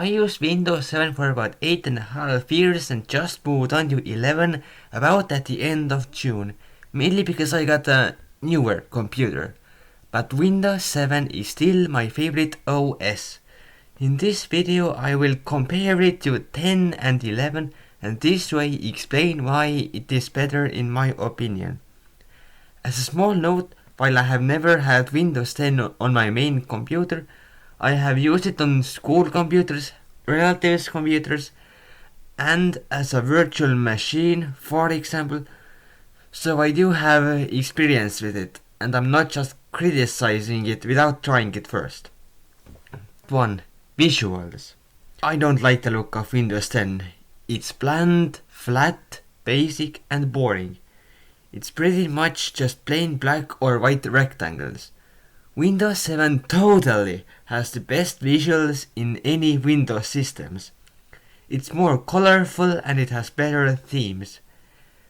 I used Windows 7 for about 8.5 years and just moved on to 11 about at the end of June, mainly because I got a newer computer. But Windows 7 is still my favorite OS. In this video I will compare it to 10 and 11 and this way explain why it is better in my opinion. As a small note, while I have never had Windows 10 on my main computer, I have used it on school computers, relatives' computers, and as a virtual machine, for example, so I do have experience with it, and I'm not just criticizing it without trying it first. 1. Visuals. I don't like the look of Windows 10. It's bland, flat, basic, and boring. It's pretty much just plain black or white rectangles. Windows 7 totally has the best visuals in any Windows systems. It's more colorful and it has better themes.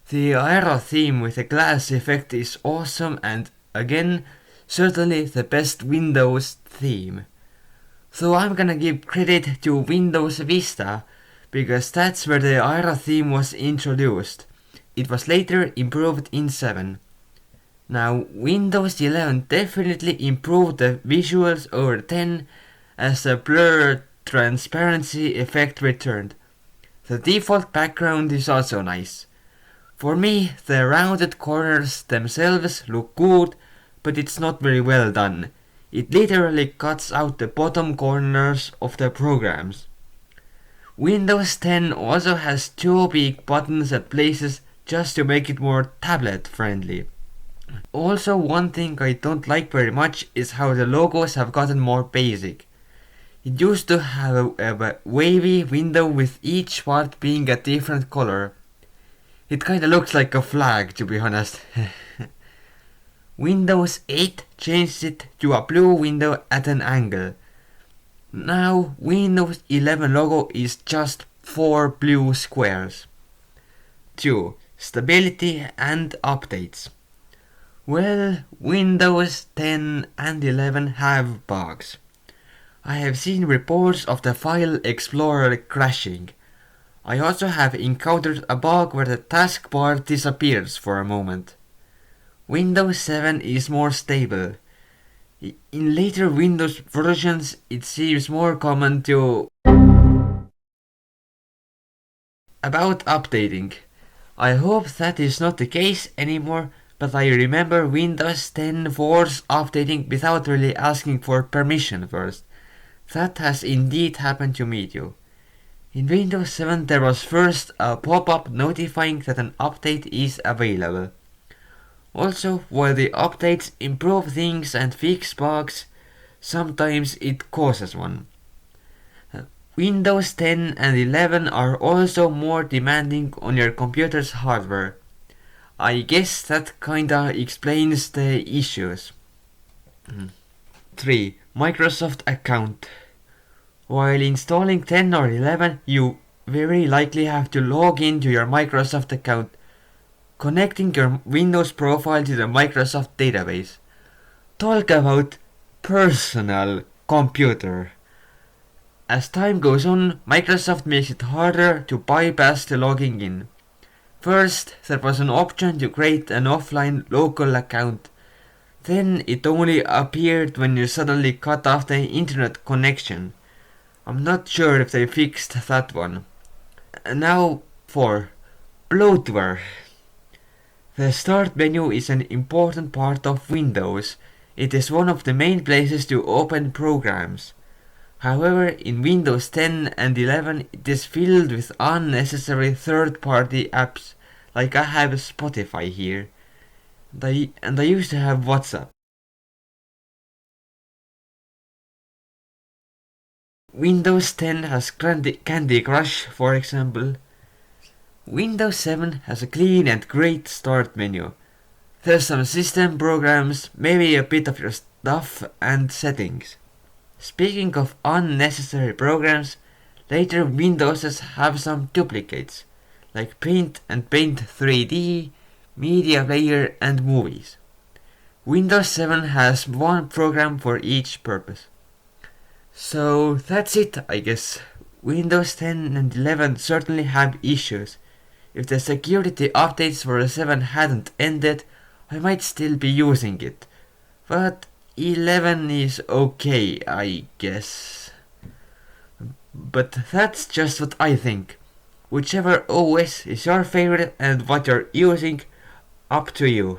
The aero theme with the glass effect is awesome and, again, certainly the best Windows theme. So I'm gonna give credit to Windows Vista, because that's where the aero theme was introduced. It was later improved in 7. Now, Windows 11 definitely improved the visuals over 10 as the blur transparency effect returned. The default background is also nice. For me, the rounded corners themselves look good, but it's not very well done. It literally cuts out the bottom corners of the programs. Windows 10 also has 2 big buttons at places just to make it more tablet friendly. Also, one thing I don't like very much is how the logos have gotten more basic. It used to have a wavy window with each part being a different color. It kinda looks like a flag, to be honest. Windows 8 changed it to a blue window at an angle. Now Windows 11 logo is just 4 blue squares. 2. Stability and updates. Well, Windows 10 and 11 have bugs. I have seen reports of the File Explorer crashing. I also have encountered a bug where the taskbar disappears for a moment. Windows 7 is more stable. In later Windows versions, it seems more common to... About updating. I hope that is not the case anymore, but I remember Windows 10 force updating without really asking for permission first. That has indeed happened to me too. In Windows 7 there was first a pop-up notifying that an update is available. Also, while the updates improve things and fix bugs, sometimes it causes one. Windows 10 and 11 are also more demanding on your computer's hardware. I guess that kinda explains the issues. 3. Microsoft account. While installing 10 or 11, you very likely have to log into your Microsoft account, connecting your Windows profile to the Microsoft database. Talk about personal computer. As time goes on, Microsoft makes it harder to bypass the logging in. First, there was an option to create an offline local account. Then it only appeared when you suddenly cut off the internet connection. I'm not sure if they fixed that one. Now 4. Bloatware. The start menu is an important part of Windows. It is one of the main places to open programs. However, in Windows 10 and 11 it is filled with unnecessary third-party apps, like I have Spotify here. And I used to have WhatsApp. Windows 10 has Candy Crush, for example. Windows 7 has a clean and great start menu. There's some system programs, maybe a bit of your stuff and settings. Speaking of unnecessary programs, later Windowses have some duplicates, like Print and Paint 3D, Media Player and Movies. Windows 7 has one program for each purpose. So that's it, I guess. Windows 10 and 11 certainly have issues. If the security updates for the 7 hadn't ended, I might still be using it. But 11 is okay, I guess. But that's just what I think. Whichever OS is your favorite and what you're using, up to you.